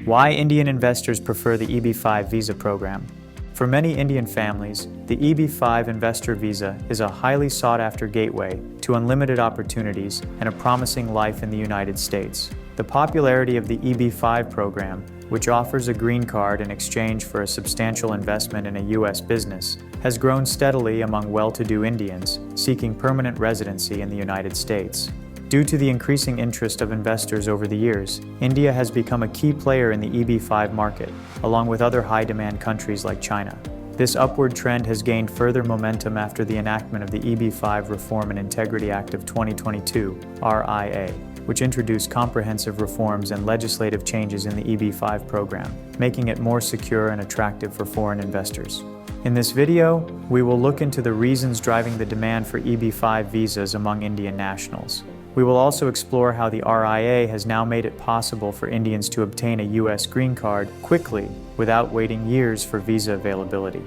Why Indian investors prefer the EB-5 visa program. For many Indian families, the EB-5 investor visa is a highly sought-after gateway to unlimited opportunities and a promising life in the United States. The popularity of the EB-5 program, which offers a green card in exchange for a substantial investment in a U.S. business, has grown steadily among well-to-do Indians seeking permanent residency in the United States. Due to the increasing interest of investors over the years, India has become a key player in the EB-5 market, along with other high-demand countries like China. This upward trend has gained further momentum after the enactment of the EB-5 Reform and Integrity Act of 2022, RIA, which introduced comprehensive reforms and legislative changes in the EB-5 program, making it more secure and attractive for foreign investors. In this video, we will look into the reasons driving the demand for EB-5 visas among Indian nationals. We will also explore how the RIA has now made it possible for Indians to obtain a U.S. green card quickly without waiting years for visa availability.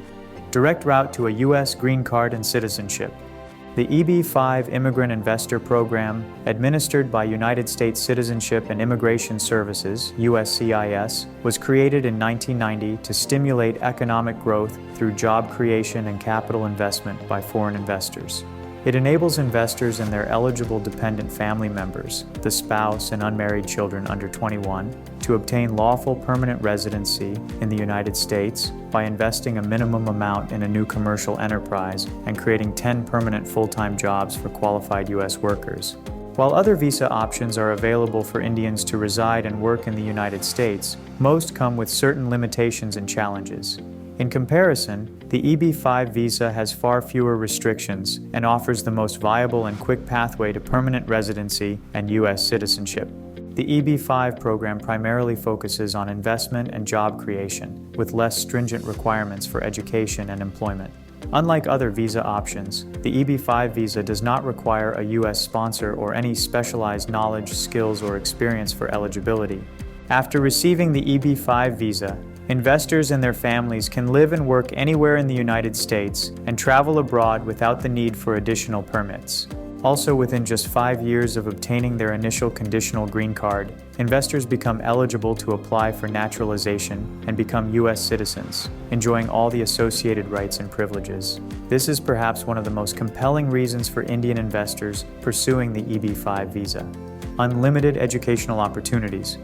Direct route to a U.S. green card and citizenship. The EB-5 Immigrant Investor Program, administered by United States Citizenship and Immigration Services, USCIS, was created in 1990 to stimulate economic growth through job creation and capital investment by foreign investors. It enables investors and their eligible dependent family members, the spouse and unmarried children under 21, to obtain lawful permanent residency in the United States by investing a minimum amount in a new commercial enterprise and creating 10 permanent full-time jobs for qualified U.S. workers. While other visa options are available for Indians to reside and work in the United States, most come with certain limitations and challenges. In comparison, the EB-5 visa has far fewer restrictions and offers the most viable and quick pathway to permanent residency and U.S. citizenship. The EB-5 program primarily focuses on investment and job creation, with less stringent requirements for education and employment. Unlike other visa options, the EB-5 visa does not require a U.S. sponsor or any specialized knowledge, skills, or experience for eligibility. After receiving the EB-5 visa, investors and their families can live and work anywhere in the United States and travel abroad without the need for additional permits. Also, within just 5 years of obtaining their initial conditional green card, investors become eligible to apply for naturalization and become U.S. citizens, enjoying all the associated rights and privileges. This is perhaps one of the most compelling reasons for Indian investors pursuing the EB-5 visa. Unlimited educational opportunities.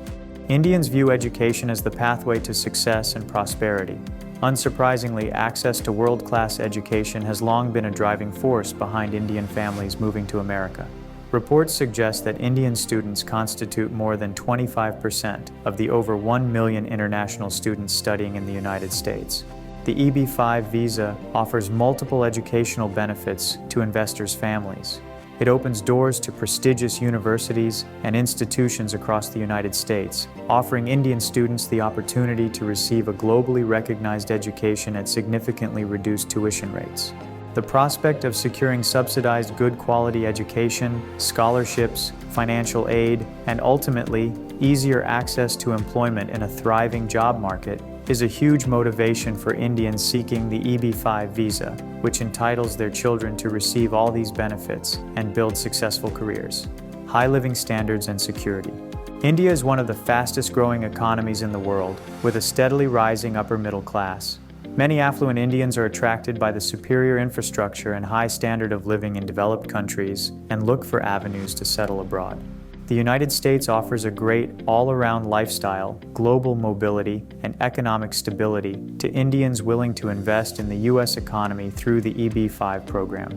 Indians view education as the pathway to success and prosperity. Unsurprisingly, access to world-class education has long been a driving force behind Indian families moving to America. Reports suggest that Indian students constitute more than 25% of the over 1 million international students studying in the United States. The EB-5 visa offers multiple educational benefits to investors' families. It opens doors to prestigious universities and institutions across the United States, offering Indian students the opportunity to receive a globally recognized education at significantly reduced tuition rates. The prospect of securing subsidized good quality education, scholarships, financial aid, and ultimately, easier access to employment in a thriving job market is a huge motivation for Indians seeking the EB-5 visa, which entitles their children to receive all these benefits and build successful careers. High living standards and security. India is one of the fastest growing economies in the world, with a steadily rising upper middle class. Many affluent Indians are attracted by the superior infrastructure and high standard of living in developed countries and look for avenues to settle abroad. The United States offers a great all-around lifestyle, global mobility, and economic stability to Indians willing to invest in the U.S. economy through the EB-5 program.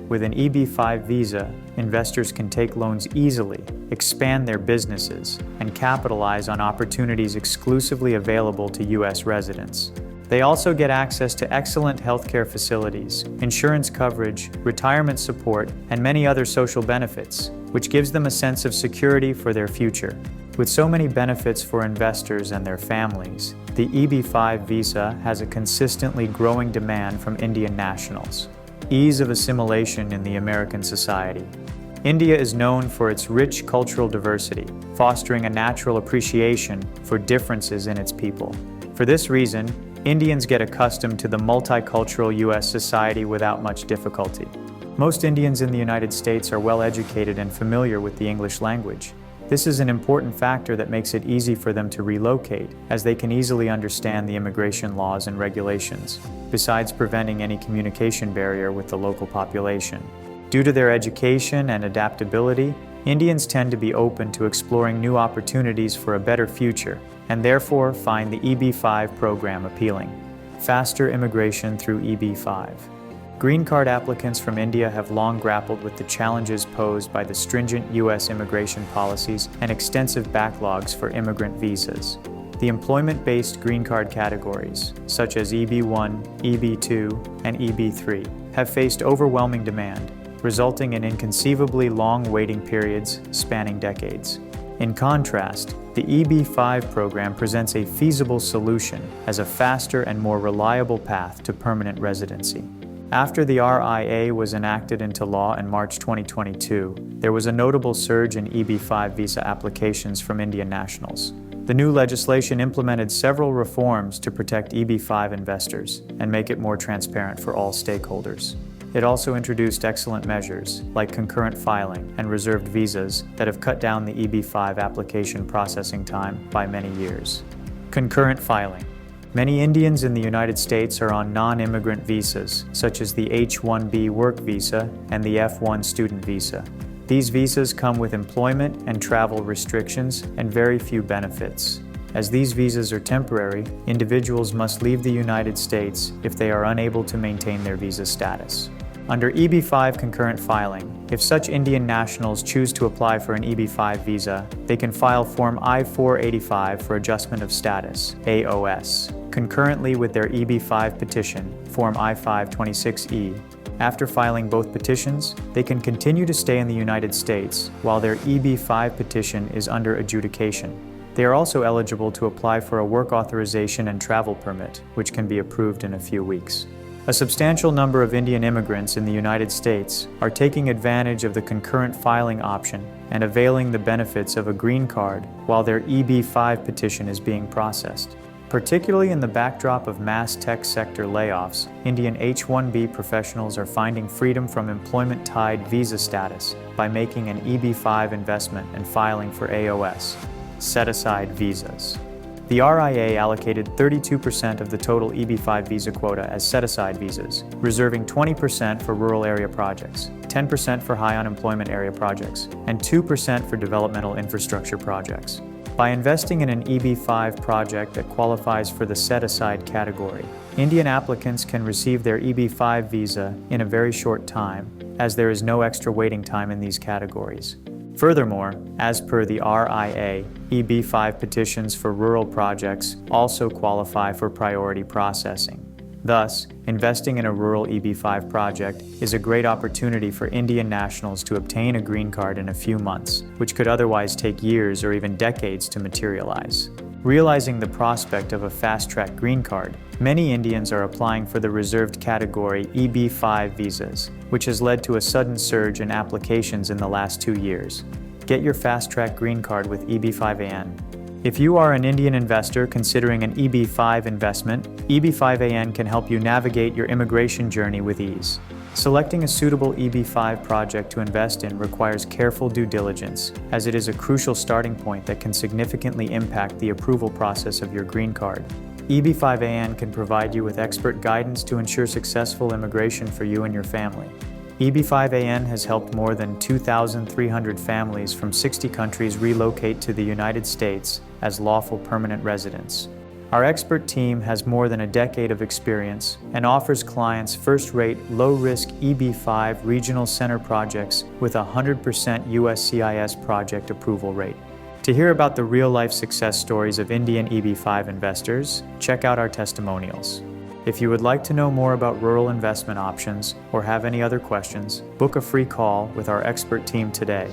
With an EB-5 visa, investors can take loans easily, expand their businesses, and capitalize on opportunities exclusively available to U.S. residents. They also get access to excellent healthcare facilities, insurance coverage, retirement support, and many other social benefits, which gives them a sense of security for their future. With so many benefits for investors and their families, the EB-5 visa has a consistently growing demand from Indian nationals. Ease of assimilation in the American society. India is known for its rich cultural diversity, fostering a natural appreciation for differences in its people. For this reason, Indians get accustomed to the multicultural U.S. society without much difficulty. Most Indians in the United States are well educated and familiar with the English language. This is an important factor that makes it easy for them to relocate, as they can easily understand the immigration laws and regulations, besides preventing any communication barrier with the local population. Due to their education and adaptability, Indians tend to be open to exploring new opportunities for a better future, and therefore find the EB-5 program appealing. Faster immigration through EB-5. Green card applicants from India have long grappled with the challenges posed by the stringent U.S. immigration policies and extensive backlogs for immigrant visas. The employment-based green card categories, such as EB-1, EB-2, and EB-3, have faced overwhelming demand, resulting in inconceivably long waiting periods spanning decades. In contrast, the EB-5 program presents a feasible solution as a faster and more reliable path to permanent residency. After the RIA was enacted into law in March 2022, there was a notable surge in EB-5 visa applications from Indian nationals. The new legislation implemented several reforms to protect EB-5 investors and make it more transparent for all stakeholders. It also introduced excellent measures, like concurrent filing and reserved visas, that have cut down the EB-5 application processing time by many years. Concurrent filing. Many Indians in the United States are on non-immigrant visas, such as the H-1B work visa and the F-1 student visa. These visas come with employment and travel restrictions and very few benefits. As these visas are temporary, individuals must leave the United States if they are unable to maintain their visa status. Under EB-5 concurrent filing, if such Indian nationals choose to apply for an EB-5 visa, they can file Form I-485 for Adjustment of Status, AOS, concurrently with their EB-5 petition, Form I-526E. After filing both petitions, they can continue to stay in the United States while their EB-5 petition is under adjudication. They are also eligible to apply for a work authorization and travel permit, which can be approved in a few weeks. A substantial number of Indian immigrants in the United States are taking advantage of the concurrent filing option and availing the benefits of a green card while their EB-5 petition is being processed. Particularly in the backdrop of mass tech sector layoffs, Indian H-1B professionals are finding freedom from employment-tied visa status by making an EB-5 investment and filing for AOS, set-aside visas. The RIA allocated 32% of the total EB-5 visa quota as set-aside visas, reserving 20% for rural area projects, 10% for high unemployment area projects, and 2% for developmental infrastructure projects. By investing in an EB-5 project that qualifies for the set-aside category, Indian applicants can receive their EB-5 visa in a very short time, as there is no extra waiting time in these categories. Furthermore, as per the RIA, EB-5 petitions for rural projects also qualify for priority processing. Thus, investing in a rural EB-5 project is a great opportunity for Indian nationals to obtain a green card in a few months, which could otherwise take years or even decades to materialize. Realizing the prospect of a fast-track green card, many Indians are applying for the reserved category EB-5 visas, which has led to a sudden surge in applications in the last 2 years. Get your fast-track green card with EB-5AN. If you are an Indian investor considering an EB-5 investment, EB-5AN can help you navigate your immigration journey with ease. Selecting a suitable EB-5 project to invest in requires careful due diligence, as it is a crucial starting point that can significantly impact the approval process of your green card. EB-5AN can provide you with expert guidance to ensure successful immigration for you and your family. EB-5AN has helped more than 2,300 families from 60 countries relocate to the United States as lawful permanent residents. Our expert team has more than a decade of experience and offers clients first-rate, low-risk EB-5 regional center projects with a 100% USCIS project approval rate. To hear about the real-life success stories of Indian EB-5 investors, check out our testimonials. If you would like to know more about rural investment options or have any other questions, book a free call with our expert team today.